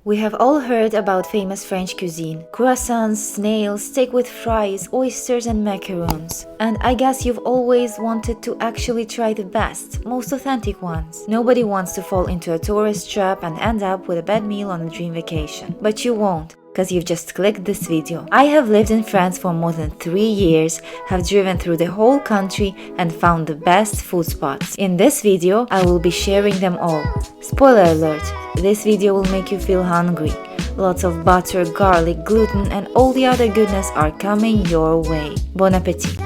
We have all heard about famous French cuisine. Croissants, snails, steak with fries, oysters and macaroons. And I guess you've always wanted to actually try the best, most authentic ones. Nobody wants to fall into a tourist trap and end up with a bad meal on a dream vacation. But you won't, because you've just clicked this video. I have lived in France for more than 3 years, have driven through the whole country and found the best food spots. In this video, I will be sharing them all. Spoiler alert, this video will make you feel hungry. Lots of butter, garlic, gluten and all the other goodness are coming your way. Bon appétit!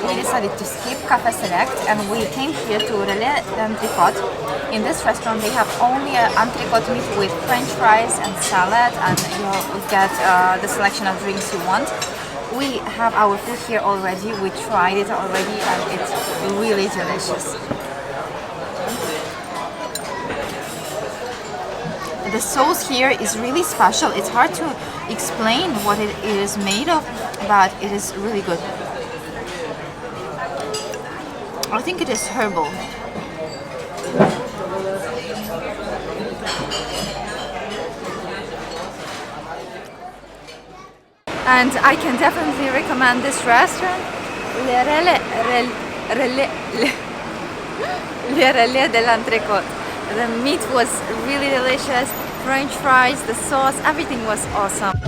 We decided to skip Cafe Select and we came here to Relais Entrecôte. In this restaurant they have only entrecôte meat with french fries and salad, and you get the selection of drinks you want. We have our food here already, we tried it already and it's really delicious. The sauce here is really special. It's hard to explain what it is made of, but it is really good. I think it is herbal. And I can definitely recommend this restaurant, Le Relais de l'Entrecôte. The meat was really delicious, French fries, the sauce, everything was awesome.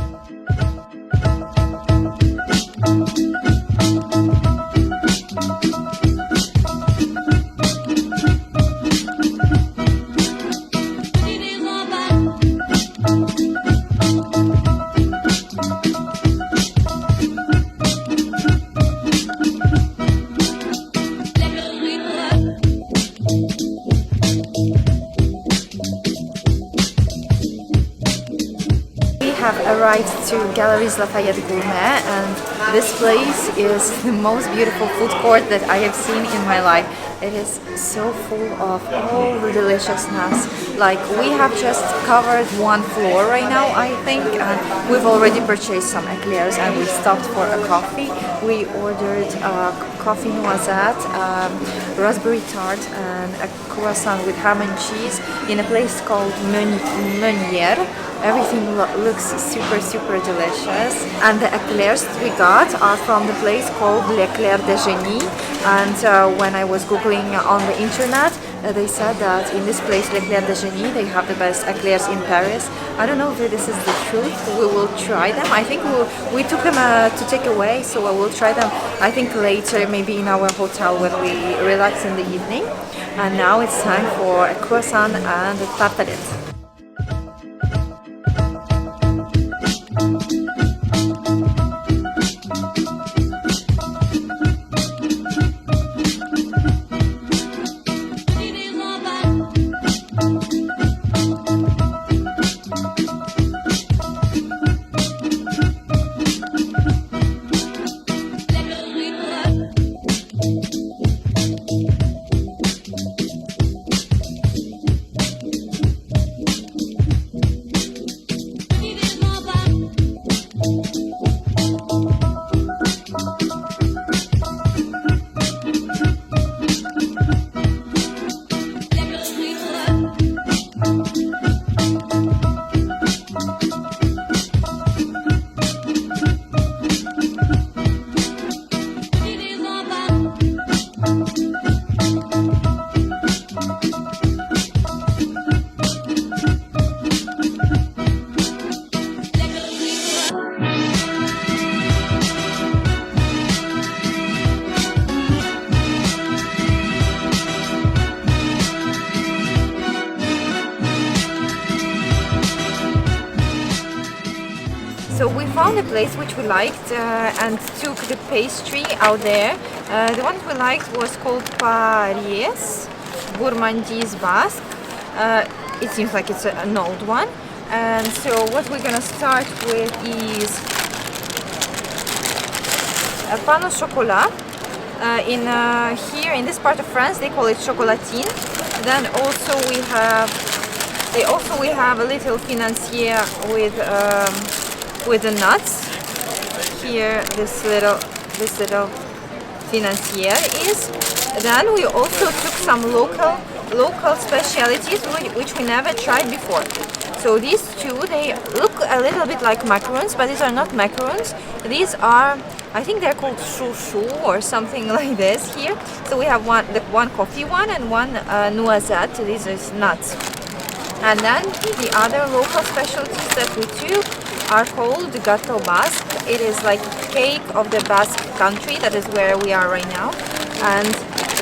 Have arrived to Galeries Lafayette Gourmet, and this place is the most beautiful food court that I have seen in my life. It is so full of all the deliciousness. Like, we have just covered one floor right now, I think, and we've already purchased some eclairs and we stopped for a coffee. We ordered coffee noisette, raspberry tart and a croissant with ham and cheese in a place called Meunier. Everything looks super delicious, and the eclairs we got are from the place called L'Éclair de Génie. And when I was googling on the internet, they said that in this place L'Éclair de Génie they have the best eclairs in Paris. I don't know if this is the truth. We will try them. I think we took them to take away, so I will try them I think later, maybe in our hotel when we relax in the evening. And now it's time for a croissant and a tartelette. So we found a place which we liked and took the pastry out there. The one we liked was called Pariès, Gourmandise Basque. It seems like it's an old one. And so what we're gonna start with is a pain au chocolat. Here in this part of France they call it chocolatine. Then also we have a little financier with the nuts. Here this little financier is. then we also took some local specialities which we never tried before. So these two, they look a little bit like macarons, but these are not macarons. These are, I think they're called chouchou or something like this here. So we have one coffee one and one noisette. These is nuts. And then the other local specialties that we took are called gâteau basque. It is like cake of the Basque country. That is where we are right now. And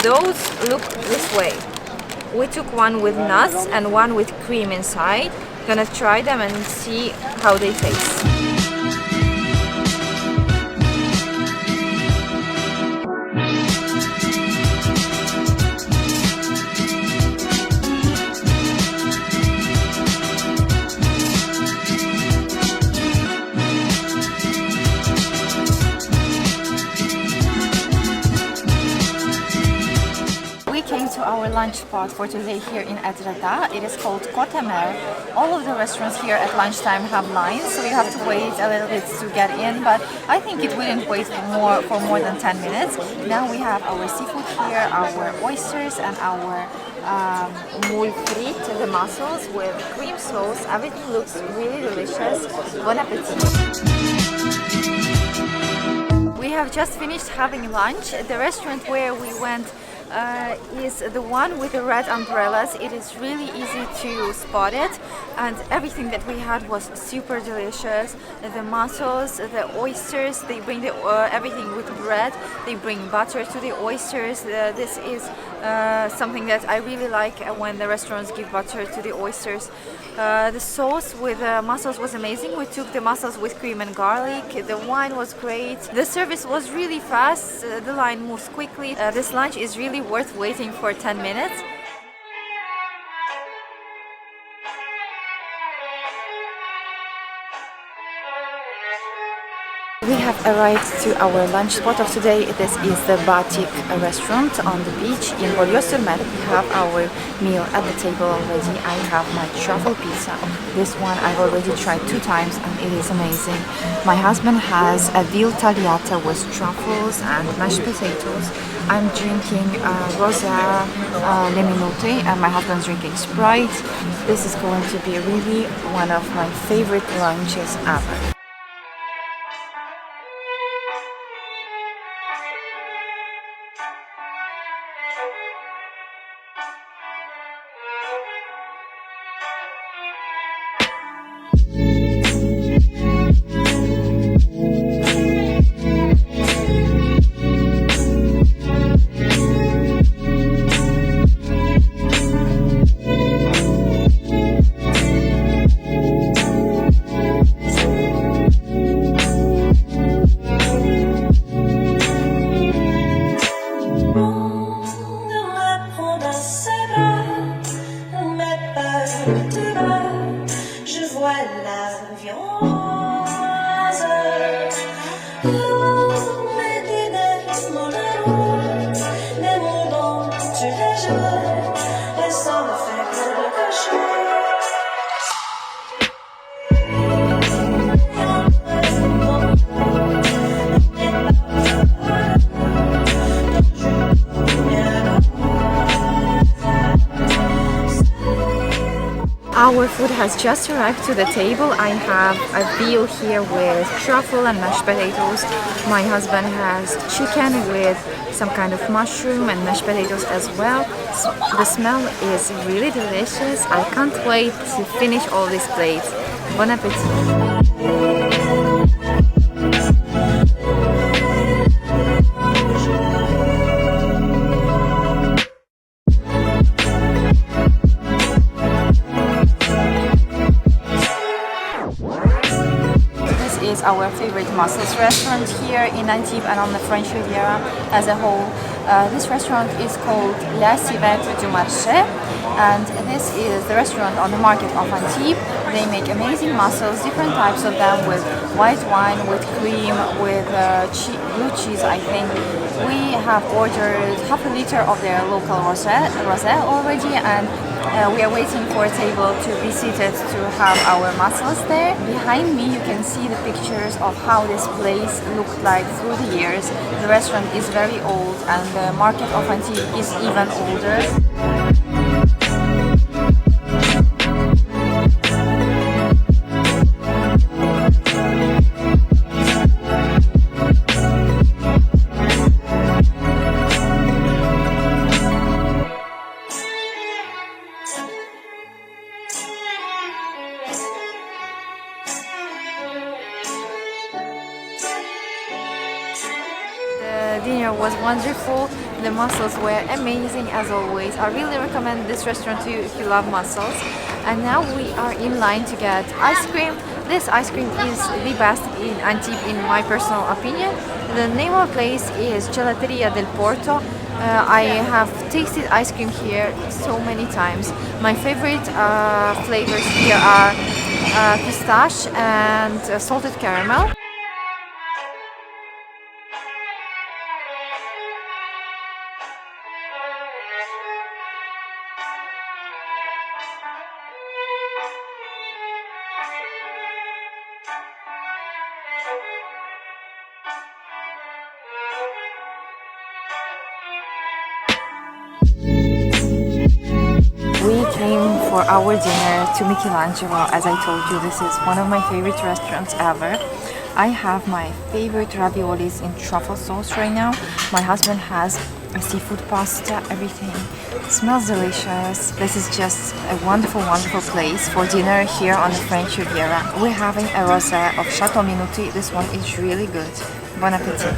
those look this way. We took one with nuts and one with cream inside. Gonna try them and see how they taste. Our lunch spot for today here in Étretat. It is called Coté. All of the restaurants here at lunchtime have lines, so you have to wait a little bit to get in, but I think it wouldn't wait for more than 10 minutes. Now we have our seafood here, our oysters and our moule frite, the mussels with cream sauce. Everything looks really delicious. Bon appetit! We have just finished having lunch. The restaurant where we went is the one with the red umbrellas. It is really easy to spot it, and everything that we had was super delicious. The mussels, the oysters, they bring everything with bread. They bring butter to the oysters. This is something that I really like when the restaurants give butter to the oysters. The sauce with mussels was amazing. We took the mussels with cream and garlic. The wine was great. The service was really fast. The line moves quickly. This lunch is really worth waiting for 10 minutes. We have arrived to our lunch spot of today. This is the Batik restaurant on the beach in Beaulieu-sur-Mer. We have our meal at the table already. I have my truffle pizza. This one I've already tried 2 times and it is amazing. My husband has a veal tagliata with truffles and mashed potatoes. I'm drinking rosé leminote and my husband's drinking Sprite. This is going to be really one of my favorite lunches ever. Our food has just arrived to the table. I have a veal here with truffle and mashed potatoes. My husband has chicken with some kind of mushroom and mashed potatoes as well. The smell is really delicious. I can't wait to finish all these plates. Bon appetit! Our favorite mussels restaurant here in Antibes and on the French Riviera as a whole. This restaurant is called La Civette du Marché, and this is the restaurant on the market of Antibes. They make amazing mussels, different types of them, with white wine, with cream, with blue cheese, I think. We have ordered half a liter of their local rosé already, and We are waiting for a table to be seated to have our mussels there. Behind me you can see the pictures of how this place looked like through the years. The restaurant is very old and the market of Antibes is even older. The dinner was wonderful, the mussels were amazing as always. I really recommend this restaurant to you if you love mussels. And now we are in line to get ice cream. This ice cream is the best in Antibes in my personal opinion. The name of the place is Gelateria del Porto. I have tasted ice cream here so many times. My favorite flavors here are pistache and salted caramel. We came for our dinner to Michelangelo. As I told you, this is one of my favorite restaurants ever. I have my favorite raviolis in truffle sauce right now. My husband has a seafood pasta, everything smells delicious. This is just a wonderful, wonderful place for dinner here on the French Riviera. We're having a rosé of Chateau Minuti. This one is really good. Bon appetit.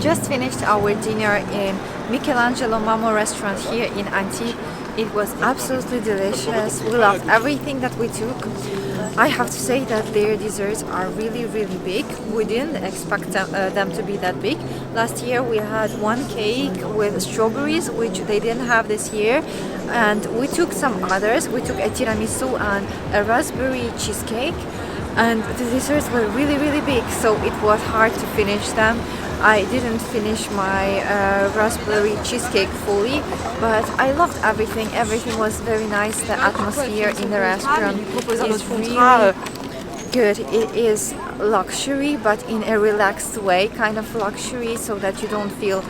Just finished our dinner in Michelangelo Mamo restaurant here in Antibes. It was absolutely delicious. We loved everything that we took. I have to say that their desserts are really, really big. We didn't expect them to be that big. Last year we had one cake with strawberries, which they didn't have this year. And we took some others. We took a tiramisu and a raspberry cheesecake. And the desserts were really, really big, so it was hard to finish them. I didn't finish my raspberry cheesecake fully, but I loved everything. Everything was very nice. The atmosphere in the restaurant is really good. It is luxury, but in a relaxed way, kind of luxury, so that you don't feel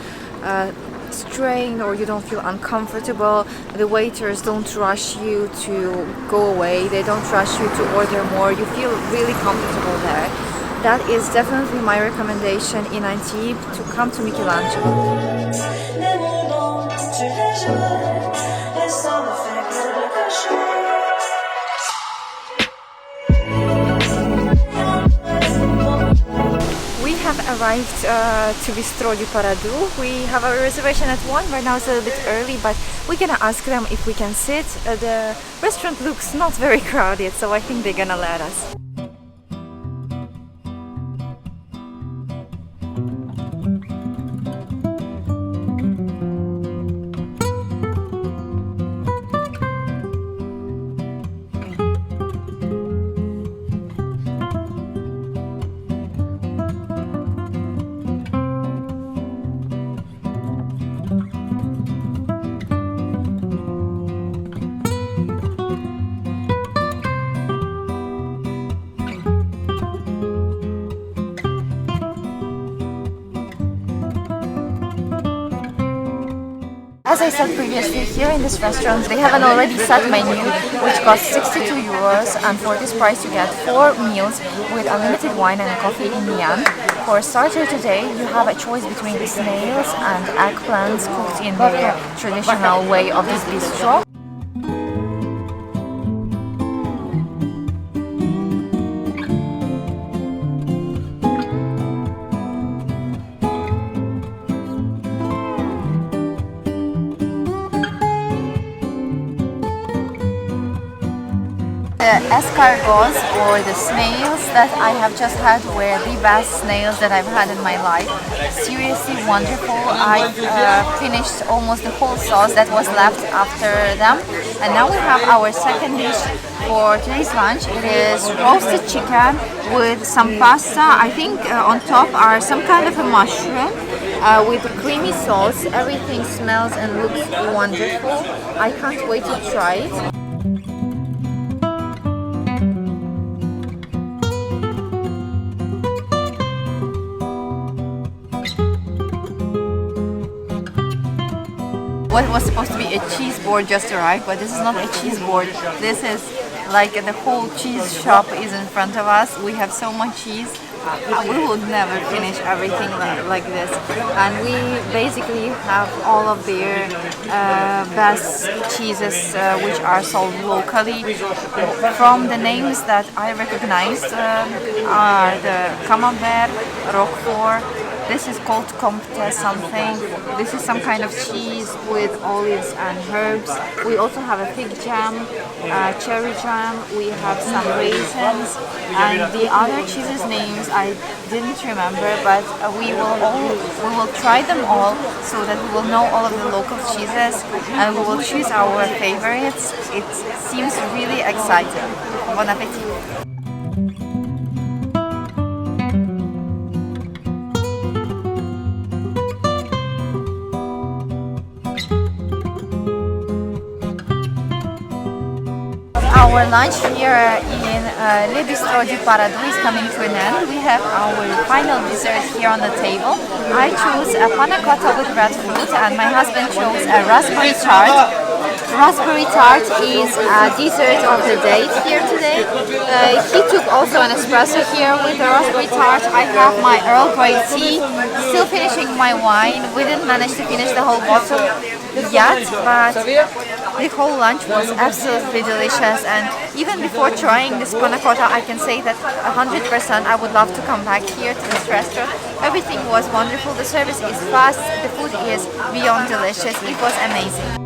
strained or you don't feel uncomfortable. The waiters don't rush you to go away. They don't rush you to order more. You feel really comfortable there. That is definitely my recommendation in Antibes, to come to Michelangelo. We have arrived to Bistro du Paradou. We have a reservation at 1. Right now it's a little bit early, but we're gonna ask them if we can sit. The restaurant looks not very crowded, so I think they're gonna let us. As I said previously, here in this restaurant they have an already set menu which costs 62 euros, and for this price you get 4 meals with unlimited wine and a coffee in the end. For starter today you have a choice between snails and eggplants cooked in the traditional way of this bistro. The escargots or the snails that I have just had were the best snails that I've had in my life. Seriously wonderful. I finished almost the whole sauce that was left after them. And now we have our second dish for today's lunch. It is roasted chicken with some pasta. I think on top are some kind of a mushroom with creamy sauce. Everything smells and looks wonderful. I can't wait to try it. What was supposed to be a cheese board just arrived, but this is not a cheese board. This is like the whole cheese shop is in front of us. We have so much cheese. We will never finish everything like this. And we basically have all of their best cheeses which are sold locally. From the names that I recognized are the Camembert, Roquefort. This is called Comte something. This is some kind of cheese with olives and herbs. We also have a fig jam, cherry jam. We have some raisins, and the other cheeses names I didn't remember, but we will try them all so that we will know all of the local cheeses, and we will choose our favorites. It seems really exciting. Bon appetit! Our lunch here in Le Bistro du Paradou is coming to an end. We have our final dessert here on the table. I chose a panna cotta with breadfruit and my husband chose a raspberry tart. Raspberry tart is a dessert of the day here today. He took also an espresso here with the raspberry tart. I have my Earl Grey tea, still finishing my wine. We didn't manage to finish the whole bottle yet, but the whole lunch was absolutely delicious, and even before trying this panna cotta, I can say that 100% I would love to come back here to this restaurant. Everything was wonderful, the service is fast, the food is beyond delicious, it was amazing.